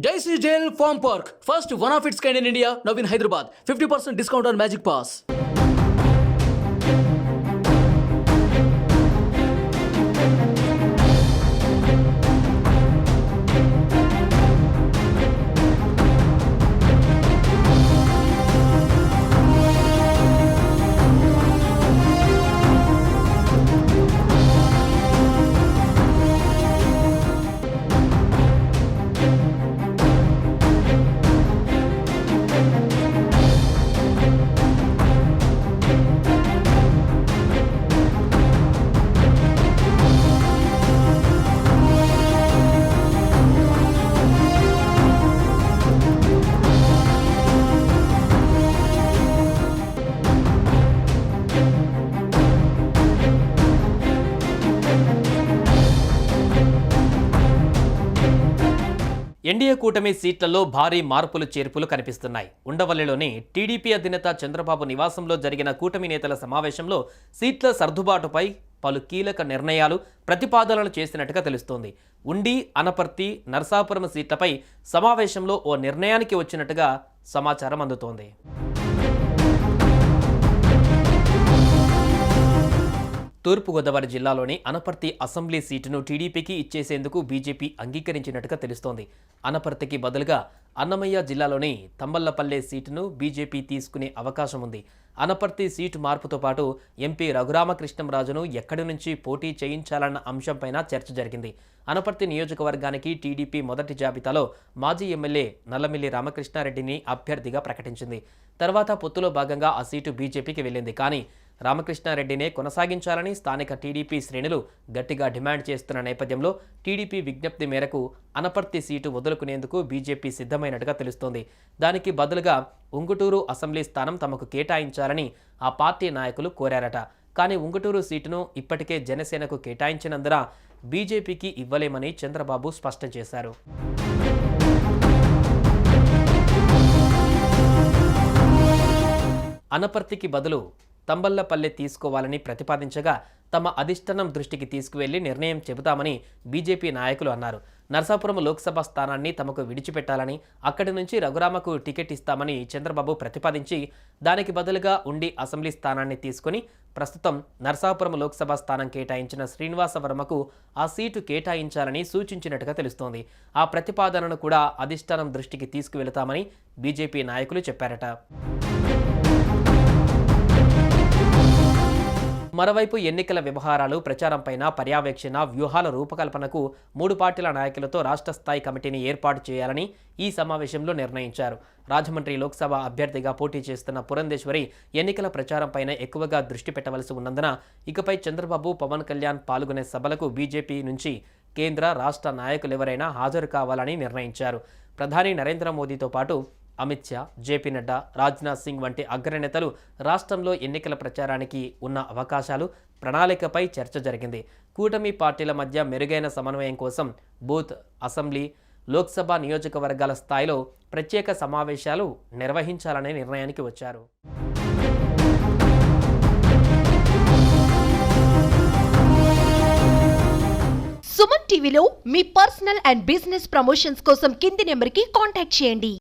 Jai Sri Jail Farm Park, first one of its kind in India, now in Hyderabad. 50% discount on Magic Pass. NDA కూటమి సీట్లలో భారీ మార్పులు చేర్పులు కనిపిస్తున్నాయి. ఉండవల్లిలోని TDP అధినేత చంద్రబాబు నివాసంలో జరిగిన కూటమి నేతల సమావేశంలో సీట్ల సర్దుబాటుపై పలు కీలక నిర్ణయాలు, ప్రతిపాదనలు చేసినట్టుగా తెలుస్తోంది. ఉండి, అనపర్తి, నరసాపురం సీట్లపై సమావేశంలో ఓ నిర్ణయానికి వచ్చినట్టుగా సమాచారం అందుతోంది. తూర్పుగోదావరి జిల్లాలోని అనపర్తి అసెంబ్లీ సీటును టీడీపీకి ఇచ్చేసేందుకు బీజేపీ అంగీకరించినట్టుగా తెలుస్తోంది. అనపర్తికి బదులుగా అన్నమయ్య జిల్లాలోని తంబళ్లపల్లె సీటును బీజేపీ తీసుకునే అవకాశం ఉంది. అనపర్తి సీటు మార్పుతో పాటు ఎంపీ రఘురామకృష్ణంరాజును ఎక్కడి నుంచి పోటీ చేయించాలన్న అంశంపైన చర్చ జరిగింది. అనపర్తి నియోజకవర్గానికి టీడీపీ మొదటి జాబితాలో మాజీ ఎమ్మెల్యే నల్లమిల్లి రామకృష్ణారెడ్డిని అభ్యర్థిగా ప్రకటించింది. తర్వాత పొత్తులో భాగంగా ఆ సీటు బీజేపీకి వెళ్ళింది. కానీ రామకృష్ణారెడ్డినే కొనసాగించాలని స్థానిక టీడీపీ శ్రేణులు గట్టిగా డిమాండ్ చేస్తున్న నేపథ్యంలో టీడీపీ విజ్ఞప్తి మేరకు అనపర్తి సీటు వదులుకునేందుకు బీజేపీ సిద్ధమైనట్టుగా తెలుస్తోంది. దానికి బదులుగా ఉంగుటూరు అసెంబ్లీ స్థానం తమకు కేటాయించాలని ఆ పార్టీ నాయకులు కోరారట. కానీ ఉంగుటూరు సీటును ఇప్పటికే జనసేనకు కేటాయించినందున బీజేపీకి ఇవ్వలేమని చంద్రబాబు స్పష్టం చేశారు. అనపర్తికి బదులు తంబళ్లపల్లె తీసుకోవాలని ప్రతిపాదించగా తమ అధిష్టానం దృష్టికి తీసుకువెళ్లి నిర్ణయం చెబుతామని బీజేపీ నాయకులు అన్నారు. నరసాపురం లోక్సభ స్థానాన్ని తమకు విడిచిపెట్టాలని, అక్కడి నుంచి రఘురామకు టికెట్ ఇస్తామని చంద్రబాబు ప్రతిపాదించి దానికి బదులుగా ఉండి అసెంబ్లీ స్థానాన్ని తీసుకుని ప్రస్తుతం నరసాపురం లోక్సభ స్థానం కేటాయించిన శ్రీనివాసవర్మకు ఆ సీటు కేటాయించాలని సూచించినట్టుగా తెలుస్తోంది. ఆ ప్రతిపాదనను కూడా అధిష్టానం దృష్టికి తీసుకువెళతామని బీజేపీ నాయకులు చెప్పారట. మరోవైపు ఎన్నికల వ్యవహారాలు, ప్రచారంపైన పర్యవేక్షణ, వ్యూహాల రూపకల్పనకు 3 పార్టీల నాయకులతో రాష్ట్ర స్థాయి కమిటీని ఏర్పాటు చేయాలని ఈ సమావేశంలో నిర్ణయించారు. రాజమండ్రి లోక్సభ అభ్యర్థిగా పోటీ చేస్తున్న పురంధేశ్వరి ఎన్నికల ప్రచారంపైన ఎక్కువగా దృష్టి పెట్టవలసి ఉన్నందున ఇకపై చంద్రబాబు, పవన్ కళ్యాణ్ పాల్గొనే సభలకు బీజేపీ నుంచి కేంద్ర, రాష్ట్ర నాయకులెవరైనా హాజరు కావాలని నిర్ణయించారు. ప్రధాని నరేంద్ర మోదీతో పాటు అమిత్ షా, జేపీ నడ్డా, రాజ్నాథ్ సింగ్ వంటి అగ్రనేతలు రాష్ట్రంలో ఎన్నికల ప్రచారానికి ఉన్న అవకాశాలు, ప్రణాళికపై చర్చ జరిగింది. కూటమి పార్టీల మధ్య మెరుగైన సమన్వయం కోసం బూత్, అసెంబ్లీ, లోక్సభ నియోజకవర్గాల స్థాయిలో ప్రత్యేక సమావేశాలు నిర్వహించాలనే నిర్ణయానికి వచ్చారు. సుమన్ టీవీలో మీ పర్సనల్ అండ్ బిజినెస్ ప్రమోషన్స్ కోసం కింది నెంబర్కి కాంటాక్ట్ చేయండి.